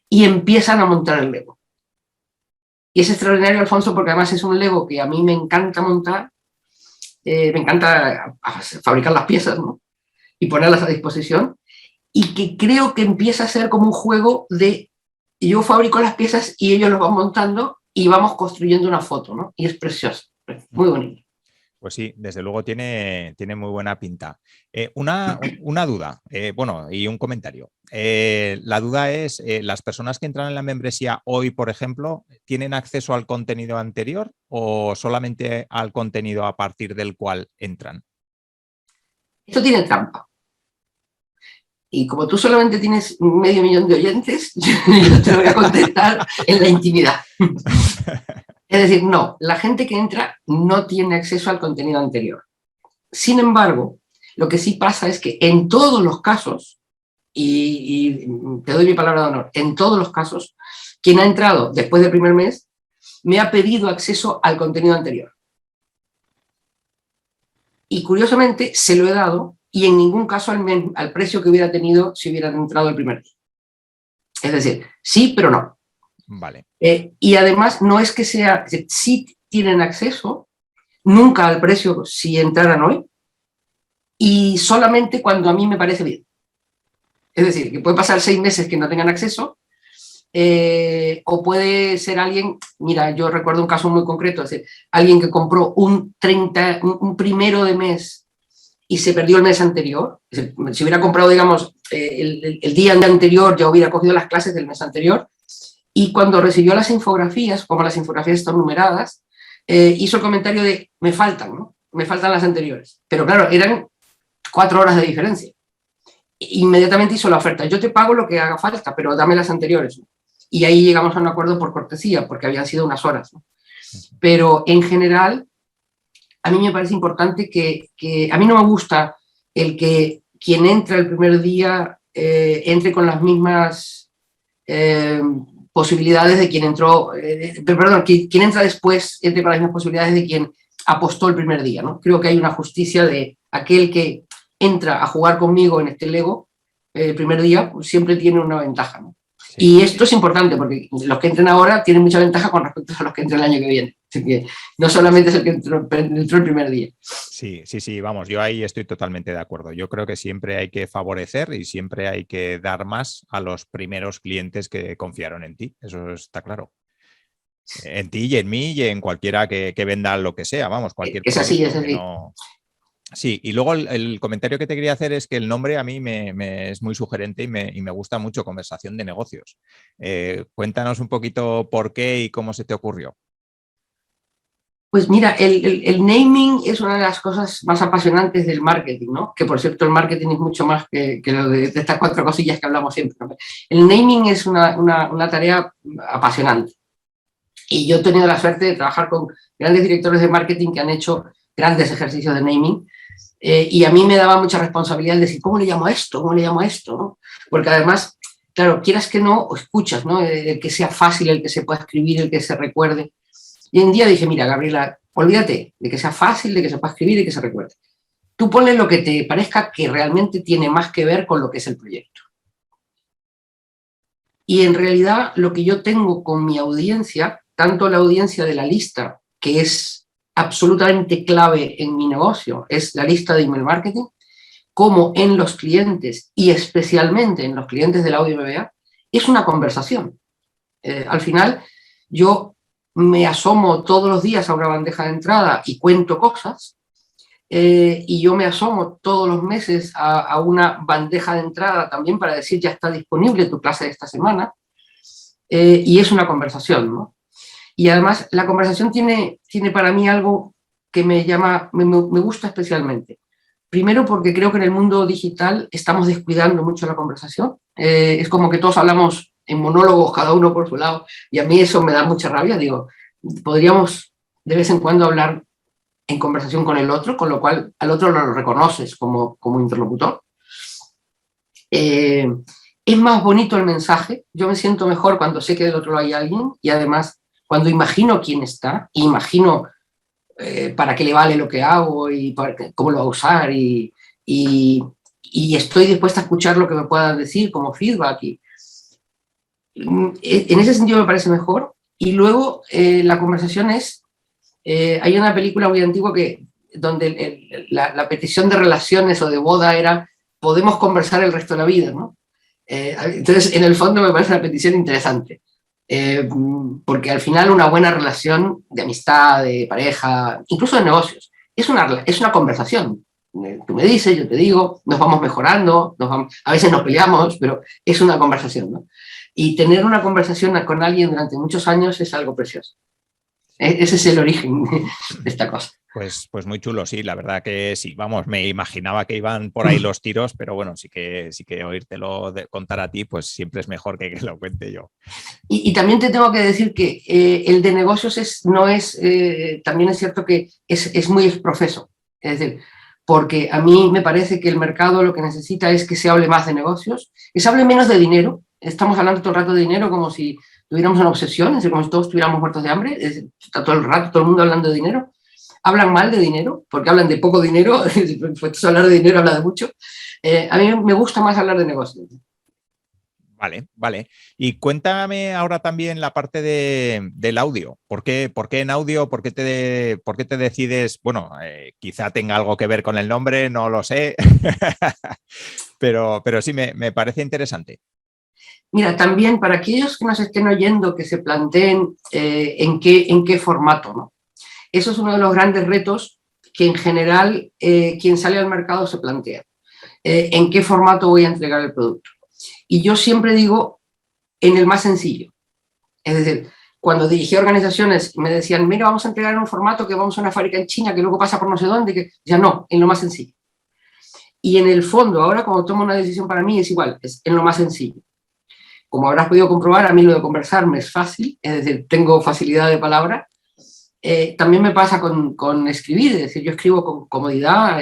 Y empiezan a montar el Lego. Y es extraordinario, Alfonso, porque además es un Lego que a mí me encanta montar, me encanta fabricar las piezas, ¿no? Y ponerlas a disposición, y que creo que empieza a ser como un juego de yo fabrico las piezas y ellos los van montando y vamos construyendo una foto, ¿no? Y es precioso, muy bonito. Pues sí, desde luego tiene muy buena pinta. Una duda, bueno, y un comentario. La duda es, ¿las personas que entran en la membresía hoy, por ejemplo, tienen acceso al contenido anterior o solamente al contenido a partir del cual entran? Esto tiene trampa. Y como tú solamente tienes 500.000 de oyentes, yo te lo voy a contestar en la intimidad. Es decir, no, la gente que entra no tiene acceso al contenido anterior. Sin embargo, lo que sí pasa es que en todos los casos, y te doy mi palabra de honor, en todos los casos, quien ha entrado después del primer mes me ha pedido acceso al contenido anterior. Y curiosamente se lo he dado, y en ningún caso al precio que hubiera tenido si hubieran entrado el primer día. Es decir, sí, pero no. Vale. Y además no es que sea, sí tienen acceso, nunca al precio si entraran hoy, y solamente cuando a mí me parece bien. Es decir, que puede pasar 6 meses que no tengan acceso, o puede ser alguien, mira, yo recuerdo un caso muy concreto, es decir, alguien que compró un 1 de mes y se perdió el mes anterior. Es decir, si hubiera comprado, digamos, el día anterior, ya hubiera cogido las clases del mes anterior, y cuando recibió las infografías, como las infografías están numeradas, hizo el comentario de, me faltan, ¿no? Me faltan las anteriores. Pero claro, eran 4 horas de diferencia. Inmediatamente hizo la oferta, yo te pago lo que haga falta, pero dame las anteriores, ¿no? Y ahí llegamos a un acuerdo por cortesía, porque habían sido unas horas, ¿no? Pero en general, a mí me parece importante que a mí no me gusta el que quien entra el primer día entre con las mismas posibilidades de quien entró, perdón, quien entra después entre con las mismas posibilidades de quien apostó el primer día, ¿no? Creo que hay una justicia de aquel que entra a jugar conmigo en este Lego el primer día, pues siempre tiene una ventaja, ¿no? Sí. Y esto es importante porque los que entran ahora tienen mucha ventaja con respecto a los que entran el año que viene. Así que no solamente es el que entró el primer día. Sí, vamos, yo ahí estoy totalmente de acuerdo. Yo creo que siempre hay que favorecer y siempre hay que dar más a los primeros clientes que confiaron en ti. Eso está claro. En ti y en mí y en cualquiera que venda lo que sea, vamos, cualquier es así, es así. Sí, y luego el comentario que te quería hacer es que el nombre a mí me es muy sugerente y me gusta mucho, Conversación de Negocios. Cuéntanos un poquito por qué y cómo se te ocurrió. Pues mira, el naming es una de las cosas más apasionantes del marketing, ¿no? Que por cierto el marketing es mucho más que lo de estas 4 cosillas que hablamos siempre, ¿no? El naming es una tarea apasionante. Y yo he tenido la suerte de trabajar con grandes directores de marketing que han hecho grandes ejercicios de naming. Y a mí me daba mucha responsabilidad decir, ¿cómo le llamo a esto? ¿Cómo le llamo a esto? ¿No? Porque además, claro, quieras que no, o escuchas, ¿no? El que sea fácil, el que se pueda escribir, el que se recuerde. Y un día dije, mira, Gabriela, olvídate de que sea fácil, de que se pueda escribir y que se recuerde. Tú ponle lo que te parezca que realmente tiene más que ver con lo que es el proyecto. Y en realidad lo que yo tengo con mi audiencia, tanto la audiencia de la lista, que es absolutamente clave en mi negocio, es la lista de email marketing, como en los clientes y especialmente en los clientes del audio MBA, es una conversación. Al final, yo me asomo todos los días a una bandeja de entrada y cuento cosas, y yo me asomo todos los meses a una bandeja de entrada también para decir ya está disponible tu clase de esta semana, y es una conversación, ¿no? Y además la conversación tiene para mí algo que me gusta especialmente. Primero porque creo que en el mundo digital estamos descuidando mucho la conversación. Es como que todos hablamos en monólogos, cada uno por su lado, y a mí eso me da mucha rabia. Digo, podríamos de vez en cuando hablar en conversación con el otro, con lo cual al otro lo reconoces como interlocutor. Es más bonito el mensaje, yo me siento mejor cuando sé que del otro lado hay alguien, y además cuando imagino quién está, imagino para qué le vale lo que hago y cómo lo va a usar, y estoy dispuesta a escuchar lo que me puedan decir como feedback. En ese sentido me parece mejor. Y luego la conversación es, hay una película muy antigua donde la petición de relaciones o de boda era podemos conversar el resto de la vida, ¿no? Entonces, en el fondo me parece una petición interesante. Porque al final una buena relación de amistad, de pareja, incluso de negocios, es una conversación. Tú me dices, yo te digo, nos vamos mejorando, a veces nos peleamos, pero es una conversación, ¿no? Y tener una conversación con alguien durante muchos años es algo precioso. Ese es el origen de esta cosa. Pues muy chulo, sí, la verdad que sí. Vamos, me imaginaba que iban por ahí los tiros, pero bueno, sí que oírtelo contar a ti, pues siempre es mejor que lo cuente yo. Y también te tengo que decir que el de negocios también es cierto que es muy exprofeso. Es decir, porque a mí me parece que el mercado lo que necesita es que se hable más de negocios, que se hable menos de dinero. Estamos hablando todo el rato de dinero como si tuviéramos una obsesión, es decir, como si todos estuviéramos muertos de hambre. Está todo el rato todo el mundo hablando de dinero. Hablan mal de dinero, porque hablan de poco dinero. Pues hablar de dinero habla de mucho. A mí me gusta más hablar de negocios. Vale. Y cuéntame ahora también la parte del audio. ¿Por qué en audio? ¿Por qué te decides? Bueno, quizá tenga algo que ver con el nombre, no lo sé, pero sí me parece interesante. Mira, también para aquellos que nos estén oyendo, que se planteen en qué formato, ¿no? Eso es uno de los grandes retos que en general quien sale al mercado se plantea. ¿En qué formato voy a entregar el producto? Y yo siempre digo en el más sencillo. Es decir, cuando dirigí organizaciones me decían, mira, vamos a entregar en un formato que vamos a una fábrica en China que luego pasa por no sé dónde, ya no, en lo más sencillo. Y en el fondo, ahora cuando tomo una decisión para mí es igual, es en lo más sencillo. Como habrás podido comprobar, a mí lo de conversar me es fácil, es decir, tengo facilidad de palabra. También me pasa con escribir, es decir, yo escribo con comodidad,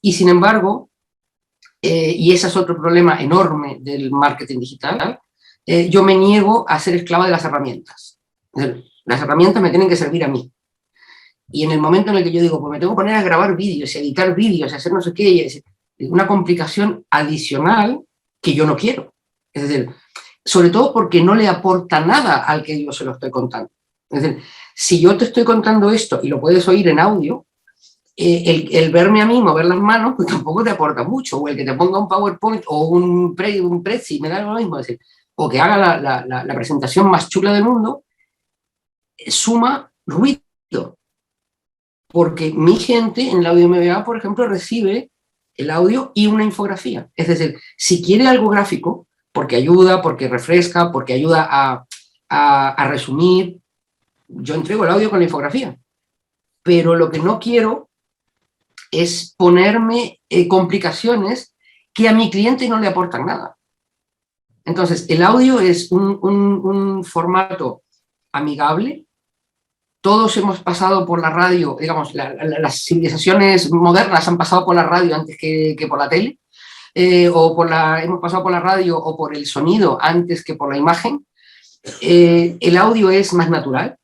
y sin embargo, y ese es otro problema enorme del marketing digital, yo me niego a ser esclava de las herramientas. Las herramientas me tienen que servir a mí. Y en el momento en el que yo digo, pues me tengo que poner a grabar vídeos, y editar vídeos, y hacer no sé qué, es una complicación adicional que yo no quiero. Es decir, sobre todo porque no le aporta nada al que yo se lo estoy contando. Es decir, si yo te estoy contando esto y lo puedes oír en audio, el verme a mí mover las manos, pues tampoco te aporta mucho. O el que te ponga un PowerPoint o un Prezi, me da lo mismo. Es decir, o que haga la presentación más chula del mundo, suma ruido. porque mi gente en el audio MBA, por ejemplo, recibe el audio y una infografía. Es decir, si quiere algo gráfico, porque ayuda, porque refresca, porque ayuda a resumir, yo entrego el audio con la infografía. Pero lo que no quiero es ponerme complicaciones que a mi cliente no le aportan nada. Entonces, el audio es un formato amigable. Todos hemos pasado por la radio, digamos, las civilizaciones modernas han pasado por la radio antes que por la tele, hemos pasado por la radio o por el sonido antes que por la imagen. El audio es más natural,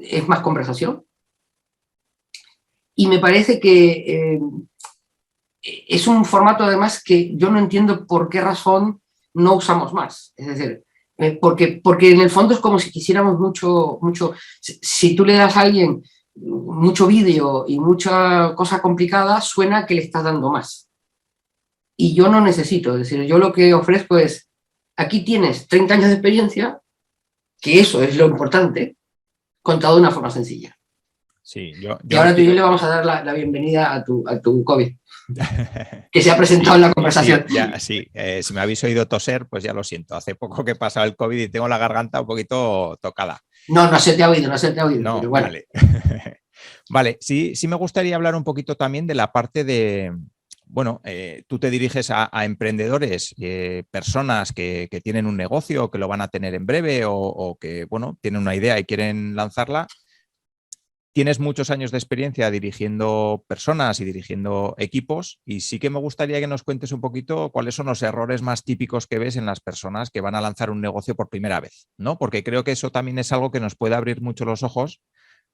es más conversación. Y me parece que es un formato, además, que yo no entiendo por qué razón no usamos más. Es decir, porque en el fondo es como si quisiéramos mucho. Si tú le das a alguien mucho vídeo y mucha cosa complicada, suena que le estás dando más. Y yo no necesito. Es decir, yo lo que ofrezco es, aquí tienes 30 años de experiencia, que eso es lo importante, contado de una forma sencilla. Sí, y ahora tú y yo le vamos a dar la bienvenida a tu COVID, que se ha presentado en la conversación. Sí, si me habéis oído toser, pues ya lo siento. Hace poco que he pasado el COVID y tengo la garganta un poquito tocada. No se te ha oído, No, pero bueno. Vale. Vale, sí me gustaría hablar un poquito también de la parte de, bueno, tú te diriges a emprendedores, personas que tienen un negocio o que lo van a tener en breve o que, bueno, tienen una idea y quieren lanzarla. Tienes muchos años de experiencia dirigiendo personas y dirigiendo equipos y sí que me gustaría que nos cuentes un poquito cuáles son los errores más típicos que ves en las personas que van a lanzar un negocio por primera vez, ¿no? Porque creo que eso también es algo que nos puede abrir mucho los ojos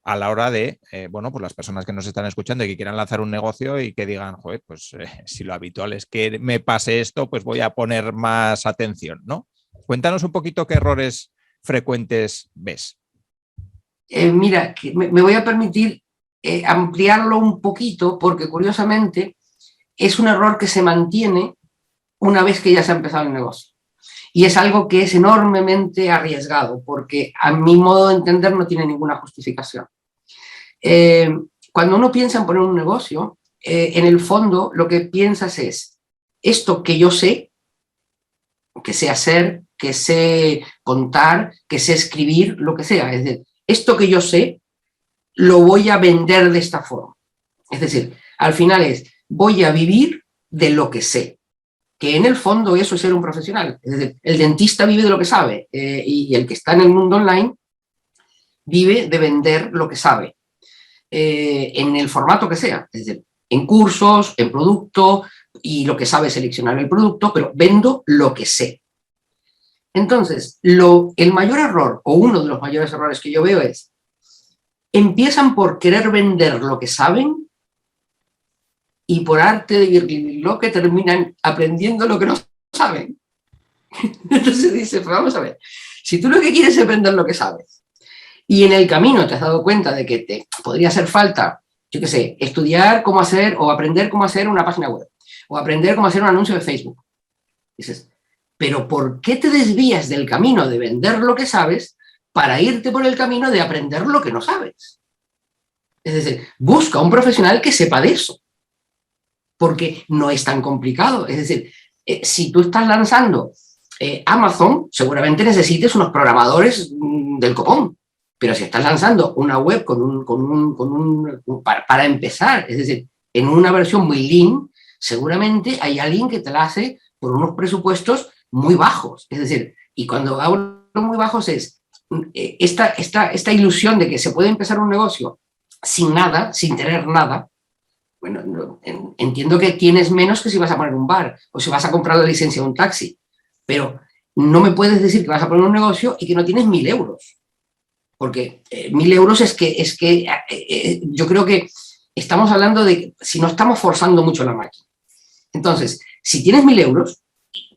a la hora de, bueno, pues las personas que nos están escuchando y que quieran lanzar un negocio y que digan, joder, pues si lo habitual es que me pase esto, pues voy a poner más atención, ¿no? Cuéntanos un poquito qué errores frecuentes ves. Mira, me voy a permitir ampliarlo un poquito porque curiosamente es un error que se mantiene una vez que ya se ha empezado el negocio. Y es algo que es enormemente arriesgado porque a mi modo de entender no tiene ninguna justificación. Cuando uno piensa en poner un negocio, en el fondo lo que piensas es esto que yo sé, que sé hacer, que sé contar, que sé escribir, lo que sea. Es decir, esto que yo sé, lo voy a vender de esta forma. Es decir, al final es, voy a vivir de lo que sé, que en el fondo eso es ser un profesional. Es decir, el dentista vive de lo que sabe y el que está en el mundo online vive de vender lo que sabe, en el formato que sea. Es decir, en cursos, en producto, y lo que sabe es seleccionar el producto, pero vendo lo que sé. Entonces, el mayor error, o uno de los mayores errores que yo veo es, empiezan por querer vender lo que saben y por arte de lo que terminan aprendiendo lo que no saben. Entonces dice, pues vamos a ver, si tú lo que quieres es vender lo que sabes y en el camino te has dado cuenta de que te podría hacer falta, yo qué sé, estudiar cómo hacer o aprender cómo hacer una página web o aprender cómo hacer un anuncio de Facebook. Dices, pero ¿por qué te desvías del camino de vender lo que sabes para irte por el camino de aprender lo que no sabes? Es decir, busca un profesional que sepa de eso, porque no es tan complicado. Es decir, si tú estás lanzando Amazon, seguramente necesites unos programadores del copón, pero si estás lanzando una web para empezar, es decir, en una versión muy lean, seguramente hay alguien que te la hace por unos presupuestos muy bajos. Es decir, y cuando hablo muy bajos es esta ilusión de que se puede empezar un negocio sin nada, sin tener nada. Bueno, entiendo que tienes menos que si vas a poner un bar o si vas a comprar la licencia de un taxi, pero no me puedes decir que vas a poner un negocio y que no tienes 1.000 euros. Porque 1.000 euros es que yo creo que estamos hablando de si no estamos forzando mucho la máquina. Entonces, si tienes 1.000 euros,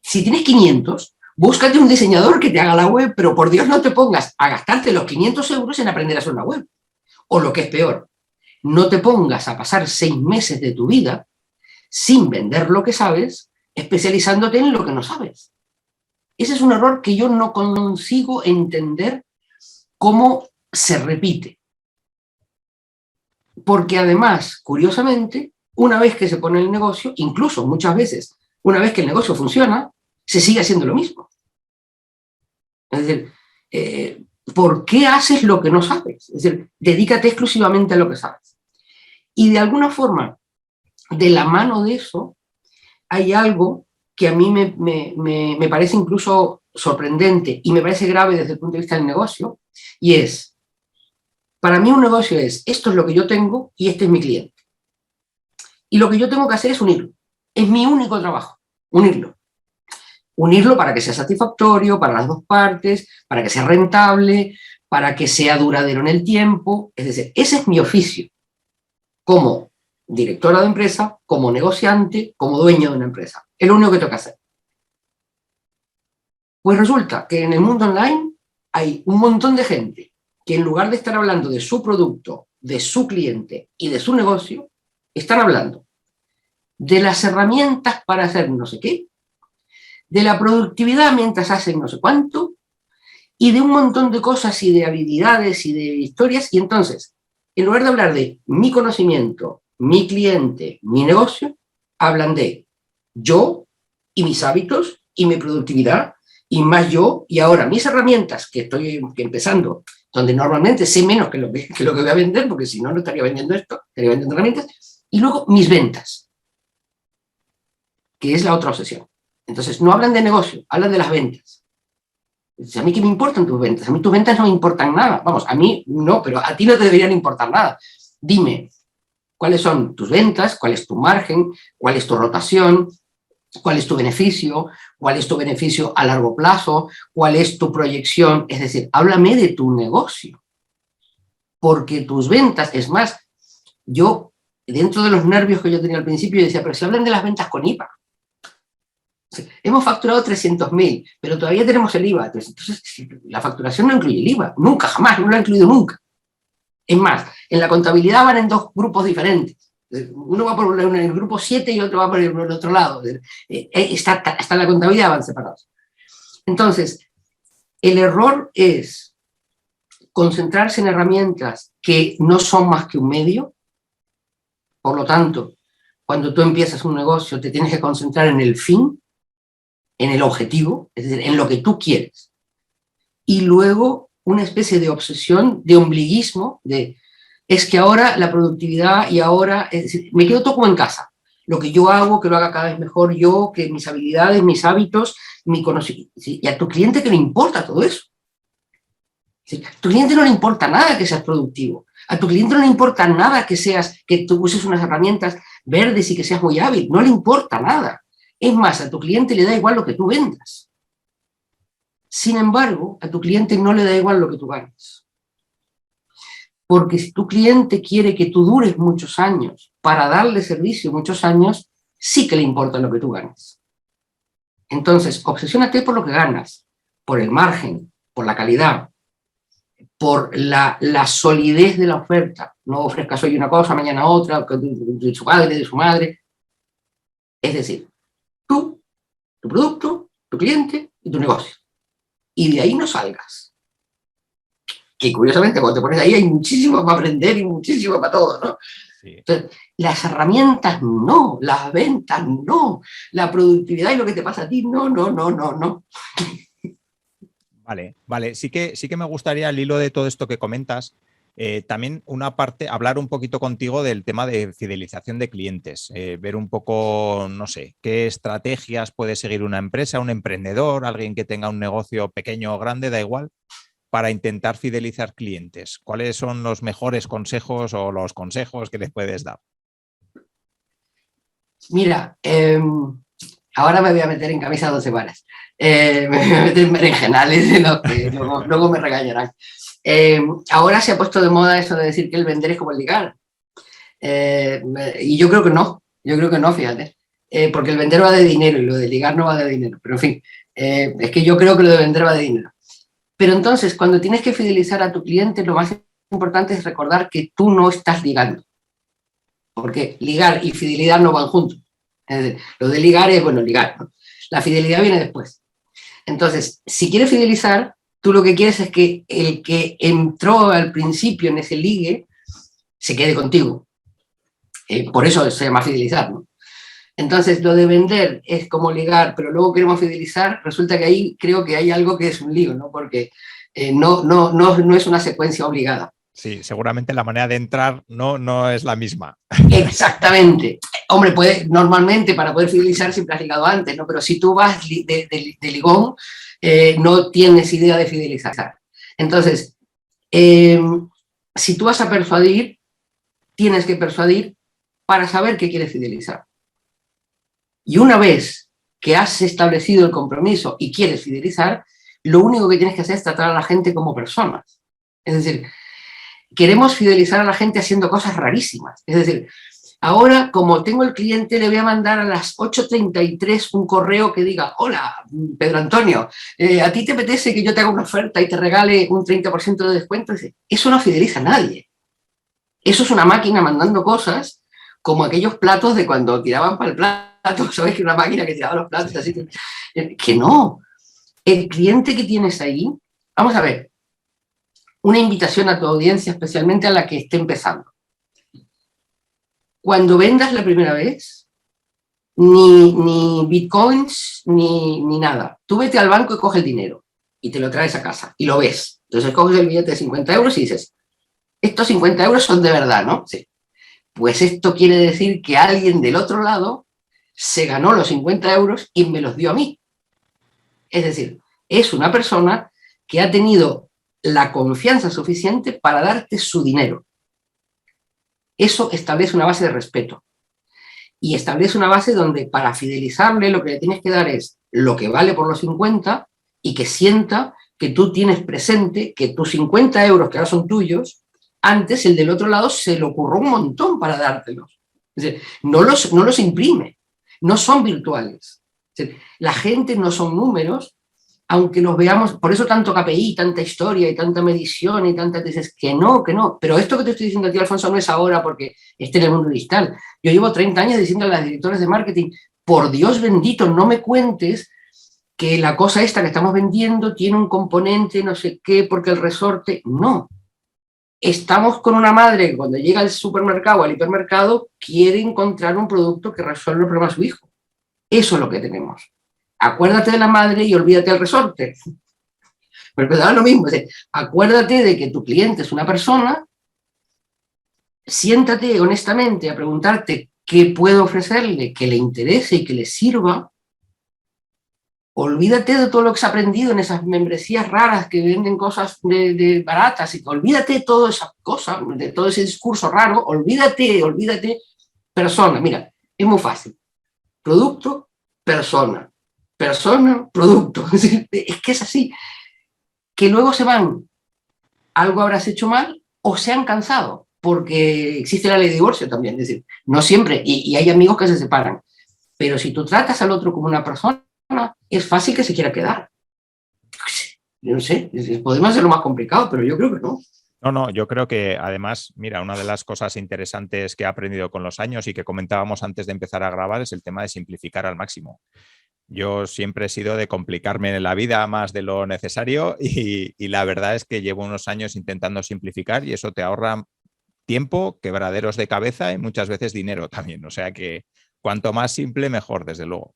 si tienes 500, búscate un diseñador que te haga la web, pero por Dios no te pongas a gastarte los 500 euros en aprender a hacer una web. O lo que es peor, no te pongas a pasar 6 meses de tu vida sin vender lo que sabes, especializándote en lo que no sabes. Ese es un error que yo no consigo entender cómo se repite. Porque además, curiosamente, una vez que se pone el negocio, incluso muchas veces, una vez que el negocio funciona, se sigue haciendo lo mismo. Es decir, ¿por qué haces lo que no sabes? Es decir, dedícate exclusivamente a lo que sabes. Y de alguna forma, de la mano de eso, hay algo que a mí me parece incluso sorprendente y me parece grave desde el punto de vista del negocio, y es, para mí un negocio es, esto es lo que yo tengo y este es mi cliente. Y lo que yo tengo que hacer es unirlo. Es mi único trabajo, unirlo. Unirlo para que sea satisfactorio para las dos partes, para que sea rentable, para que sea duradero en el tiempo. Es decir, ese es mi oficio como directora de empresa, como negociante, como dueño de una empresa. Es lo único que tengo que hacer. Pues resulta que en el mundo online hay un montón de gente que en lugar de estar hablando de su producto, de su cliente y de su negocio, están hablando de las herramientas para hacer no sé qué, de la productividad mientras hacen no sé cuánto, y de un montón de cosas y de habilidades y de historias. Y entonces, en lugar de hablar de mi conocimiento, mi cliente, mi negocio, hablan de yo y mis hábitos y mi productividad, y más yo, y ahora mis herramientas, que estoy empezando, donde normalmente sé menos que lo que voy a vender, porque si no, no estaría vendiendo esto, estaría vendiendo herramientas, y luego mis ventas, que es la otra obsesión. Entonces, no hablan de negocio, hablan de las ventas. A mí, ¿qué me importan tus ventas? A mí tus ventas no me importan nada. Vamos, a mí no, pero a ti no te deberían importar nada. Dime, ¿cuáles son tus ventas? ¿Cuál es tu margen? ¿Cuál es tu rotación? ¿Cuál es tu beneficio? ¿Cuál es tu beneficio a largo plazo? ¿Cuál es tu proyección? Es decir, háblame de tu negocio. Porque tus ventas, es más, yo, dentro de los nervios que yo tenía al principio, decía, pero si hablan de las ventas con IVA. Hemos facturado 300.000, pero todavía tenemos el IVA. Entonces, la facturación no incluye el IVA. Nunca, jamás, no lo ha incluido nunca. Es más, en la contabilidad van en dos grupos diferentes. Uno va por el grupo 7 y otro va por el otro lado. Hasta la contabilidad van separados. Entonces, el error es concentrarse en herramientas que no son más que un medio. Por lo tanto, cuando tú empiezas un negocio, te tienes que concentrar en el fin, en el objetivo, es decir, en lo que tú quieres. Y luego una especie de obsesión, de ombliguismo, es que ahora la productividad y ahora, es decir, me quedo todo como en casa. Lo que yo hago, que lo haga cada vez mejor yo, que mis habilidades, mis hábitos, mi conocimiento. Y a tu cliente, ¿qué le importa todo eso? A tu cliente no le importa nada que seas productivo. A tu cliente no le importa nada que tú uses unas herramientas verdes y que seas muy hábil. No le importa nada. Es más, a tu cliente le da igual lo que tú vendas. Sin embargo, a tu cliente no le da igual lo que tú ganes. Porque si tu cliente quiere que tú dures muchos años para darle servicio muchos años, sí que le importa lo que tú ganes. Entonces, obsesiónate por lo que ganas, por el margen, por la calidad, por la solidez de la oferta. No ofrezcas hoy una cosa, mañana otra, de su padre, de su madre. Es decir, tú, tu producto, tu cliente y tu negocio. Y de ahí no salgas. Que curiosamente cuando te pones ahí hay muchísimo para aprender y muchísimo para todo, ¿no? Sí. Entonces, las herramientas no, las ventas no, la productividad y lo que te pasa a ti no. Vale. Sí que me gustaría, al hilo de todo esto que comentas, también una parte, hablar un poquito contigo del tema de fidelización de clientes, ver un poco, no sé, qué estrategias puede seguir una empresa, un emprendedor, alguien que tenga un negocio pequeño o grande, da igual, para intentar fidelizar clientes. ¿Cuáles son los mejores consejos o los consejos que les puedes dar? Mira, ahora me voy a meter en camisa 12 varas. Me voy a meter en berenjenales de los que luego me regañarán. Ahora se ha puesto de moda eso de decir que el vender es como el ligar. Y yo creo que no, fíjate. Porque el vender va de dinero y lo de ligar no va de dinero. Pero en fin, es que yo creo que lo de vender va de dinero. Pero entonces, cuando tienes que fidelizar a tu cliente, lo más importante es recordar que tú no estás ligando. Porque ligar y fidelidad no van juntos. Lo de ligar es, bueno, ligar, ¿no? La fidelidad viene después. Entonces, si quieres fidelizar, tú lo que quieres es que el que entró al principio en ese ligue se quede contigo. Por eso se llama fidelizar, ¿no? Entonces, lo de vender es como ligar, pero luego queremos fidelizar, resulta que ahí creo que hay algo que es un lío, ¿no? Porque no es una secuencia obligada. Sí, seguramente la manera de entrar no es la misma. Exactamente. Hombre, normalmente para poder fidelizar siempre has ligado antes, ¿no? Pero si tú vas de ligón, no tienes idea de fidelizar. Entonces, si tú vas a persuadir, tienes que persuadir para saber que quieres fidelizar. Y una vez que has establecido el compromiso y quieres fidelizar, lo único que tienes que hacer es tratar a la gente como personas. Es decir, queremos fidelizar a la gente haciendo cosas rarísimas. Es decir, ahora, como tengo el cliente, le voy a mandar a las 8:33 un correo que diga: hola, Pedro Antonio, ¿a ti te apetece que yo te haga una oferta y te regale un 30% de descuento? Eso no fideliza a nadie. Eso es una máquina mandando cosas como aquellos platos de cuando tiraban para el plato, ¿sabes? Que una máquina que tiraba los platos, así que no. El cliente que tienes ahí, vamos a ver, una invitación a tu audiencia, especialmente a la que esté empezando. Cuando vendas la primera vez, ni bitcoins, ni nada. Tú vete al banco y coge el dinero y te lo traes a casa y lo ves. Entonces coges el billete de 50 euros y dices: estos 50 euros son de verdad, ¿no? Sí. Pues esto quiere decir que alguien del otro lado se ganó los 50 euros y me los dio a mí. Es decir, es una persona que ha tenido la confianza suficiente para darte su dinero. Eso establece una base de respeto. Y establece una base donde para fidelizarle lo que le tienes que dar es lo que vale por los 50 y que sienta que tú tienes presente que tus 50 euros, que ahora son tuyos, antes el del otro lado se le ocurrió un montón para dártelos. Es decir, no los imprime, no son virtuales. Es decir, la gente no son números, aunque los veamos, por eso tanto KPI, tanta historia y tanta medición y tantas dices que no. Pero esto que te estoy diciendo a ti, Alfonso, no es ahora porque esté en el mundo digital. Yo llevo 30 años diciendo a las directores de marketing: por Dios bendito, no me cuentes que la cosa esta que estamos vendiendo tiene un componente no sé qué, porque el resorte... No. Estamos con una madre que cuando llega al supermercado o al hipermercado quiere encontrar un producto que resuelva el problema de su hijo. Eso es lo que tenemos. Acuérdate de la madre y olvídate del resorte. Pero da lo mismo. Acuérdate de que tu cliente es una persona, siéntate honestamente a preguntarte qué puedo ofrecerle que le interese y que le sirva. Olvídate de todo lo que has aprendido en esas membresías raras que venden cosas de baratas. Y olvídate de toda esa cosa, de todo ese discurso raro. Olvídate. Persona. Mira, es muy fácil. Producto, persona. Persona, producto. Es que es así. Que luego se van. Algo habrás hecho mal o se han cansado. Porque existe la ley de divorcio también. Es decir, no siempre. Y hay amigos que se separan. Pero si tú tratas al otro como una persona, es fácil que se quiera quedar. Yo no sé, podemos hacerlo más complicado, pero yo creo que no. No, yo creo que además, mira, una de las cosas interesantes que he aprendido con los años y que comentábamos antes de empezar a grabar es el tema de simplificar al máximo. Yo siempre he sido de complicarme la vida más de lo necesario y la verdad es que llevo unos años intentando simplificar y eso te ahorra tiempo, quebraderos de cabeza y muchas veces dinero también. O sea que cuanto más simple, mejor, desde luego.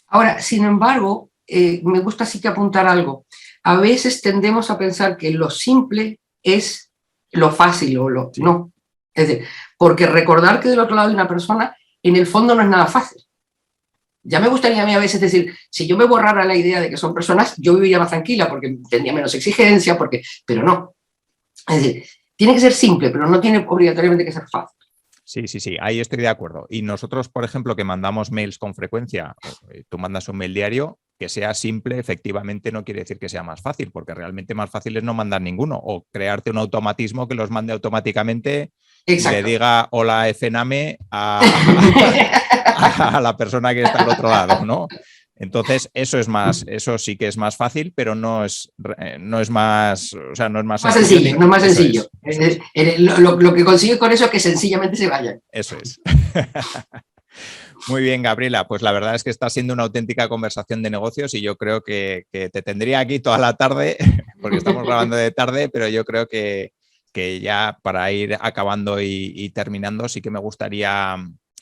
Ahora, sin embargo, me gusta sí que apuntar algo. A veces tendemos a pensar que lo simple es lo fácil o lo... Sí. No. Es decir, porque recordar que del otro lado hay una persona, en el fondo no es nada fácil. Ya me gustaría a mí a veces decir, si yo me borrara la idea de que son personas, yo viviría más tranquila porque tendría menos exigencia, pero no. Es decir, tiene que ser simple, pero no tiene obligatoriamente que ser fácil. Sí, ahí estoy de acuerdo. Y nosotros, por ejemplo, que mandamos mails con frecuencia, tú mandas un mail diario, que sea simple, efectivamente no quiere decir que sea más fácil, porque realmente más fácil es no mandar ninguno o crearte un automatismo que los mande automáticamente. Exacto. Y le diga hola FNAME a la persona que está al otro lado, ¿no? Entonces, eso sí que es más fácil, pero no es más, o sea, no es más sencillo. No es más sencillo. Lo que consigue con eso es que sencillamente se vayan. Eso es. Muy bien, Gabriela. Pues la verdad es que está siendo una auténtica conversación de negocios y yo creo que te tendría aquí toda la tarde, porque estamos grabando de tarde, pero yo creo que que ya para ir acabando y terminando, sí que me gustaría,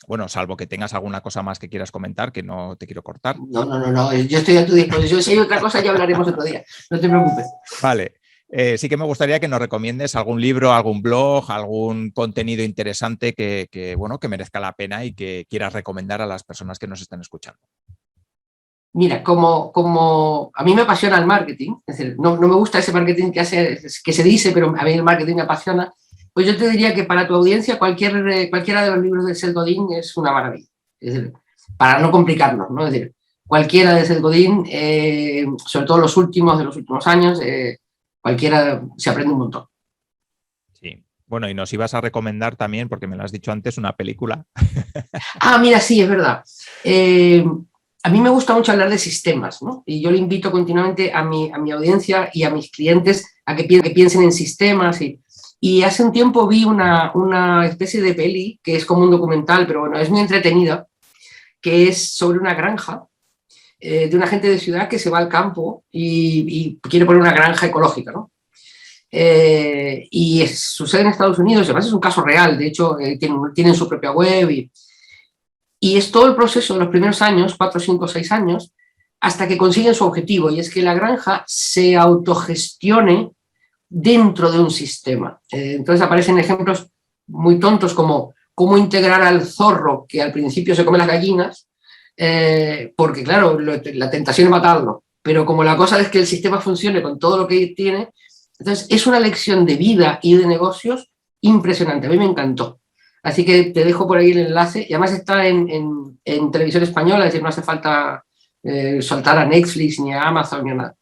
bueno, salvo que tengas alguna cosa más que quieras comentar, que no te quiero cortar. No, yo estoy a tu disposición. Si hay otra cosa ya hablaremos otro día, no te preocupes. Vale. Sí que me gustaría que nos recomiendes algún libro, algún blog, algún contenido interesante que merezca la pena y que quieras recomendar a las personas que nos están escuchando. Mira, como a mí me apasiona el marketing, es decir, no me gusta ese marketing que se dice, pero a mí el marketing me apasiona, pues yo te diría que para tu audiencia cualquiera de los libros de Seth Godin es una maravilla. Es decir, para no complicarnos, ¿no? Es decir, cualquiera de Seth Godin, sobre todo los últimos años, cualquiera se aprende un montón. Sí. Bueno, y nos ibas a recomendar también, porque me lo has dicho antes, una película. Mira, sí, es verdad. A mí me gusta mucho hablar de sistemas, ¿no? Y yo le invito continuamente a mi audiencia y a mis clientes a que piensen en sistemas. Y hace un tiempo vi una especie de peli que es como un documental, pero bueno, es muy entretenida, que es sobre una granja de una gente de ciudad que se va al campo y quiere poner una granja ecológica, ¿no? Sucede en Estados Unidos, además es un caso real, de hecho tienen su propia web y es todo el proceso de los primeros años, 4, 5, 6 años, hasta que consiguen su objetivo, y es que la granja se autogestione dentro de un sistema. Entonces aparecen ejemplos muy tontos como cómo integrar al zorro, que al principio se come las gallinas, porque claro, la tentación es matarlo, pero como la cosa es que el sistema funcione con todo lo que tiene, entonces es una lección de vida y de negocios impresionante, a mí me encantó. Así que te dejo por ahí el enlace, y además está en televisión española, es decir, no hace falta saltar a Netflix, ni a Amazon, ni a nada.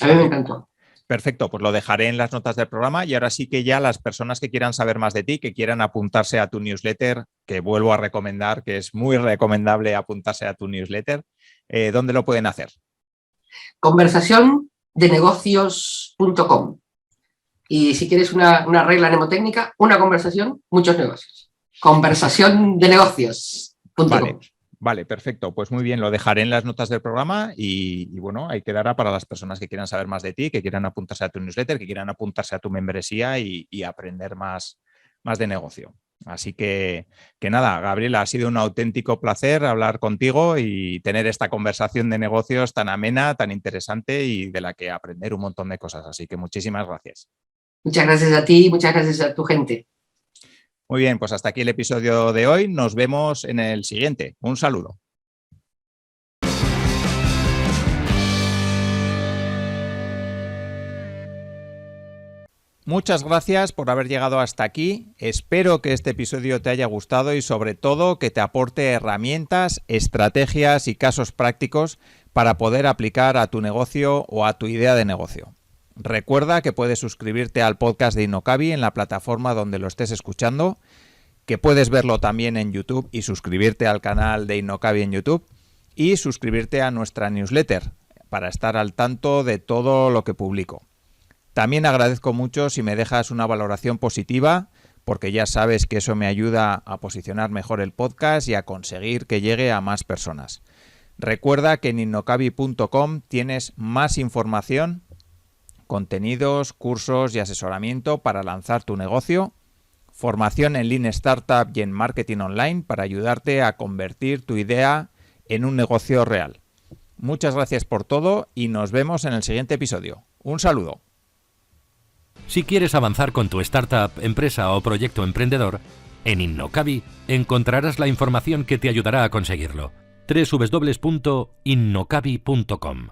A mí me encantó. Perfecto, pues lo dejaré en las notas del programa, y ahora sí que ya las personas que quieran saber más de ti, que quieran apuntarse a tu newsletter, que vuelvo a recomendar, que es muy recomendable apuntarse a tu newsletter, ¿dónde lo pueden hacer? Conversaciondenegocios.com. Y si quieres una regla mnemotécnica, una conversación, muchos negocios. Conversaciondenegocios.com. Vale, perfecto. Pues muy bien, lo dejaré en las notas del programa y bueno, ahí quedará para las personas que quieran saber más de ti, que quieran apuntarse a tu newsletter, que quieran apuntarse a tu membresía y aprender más de negocio. Así que nada, Gabriela, ha sido un auténtico placer hablar contigo y tener esta conversación de negocios tan amena, tan interesante y de la que aprender un montón de cosas. Así que muchísimas gracias. Muchas gracias a ti y muchas gracias a tu gente. Muy bien, pues hasta aquí el episodio de hoy. Nos vemos en el siguiente. Un saludo. Muchas gracias por haber llegado hasta aquí. Espero que este episodio te haya gustado y sobre todo que te aporte herramientas, estrategias y casos prácticos para poder aplicar a tu negocio o a tu idea de negocio. Recuerda que puedes suscribirte al podcast de InnoCabi en la plataforma donde lo estés escuchando, que puedes verlo también en YouTube y suscribirte al canal de InnoCabi en YouTube y suscribirte a nuestra newsletter para estar al tanto de todo lo que publico. También agradezco mucho si me dejas una valoración positiva, porque ya sabes que eso me ayuda a posicionar mejor el podcast y a conseguir que llegue a más personas. Recuerda que en innocabi.com tienes más información, contenidos, cursos y asesoramiento para lanzar tu negocio, formación en Lean Startup y en marketing online para ayudarte a convertir tu idea en un negocio real. Muchas gracias por todo y nos vemos en el siguiente episodio. Un saludo. Si quieres avanzar con tu startup, empresa o proyecto emprendedor, en InnoCabi encontrarás la información que te ayudará a conseguirlo. www.innocabi.com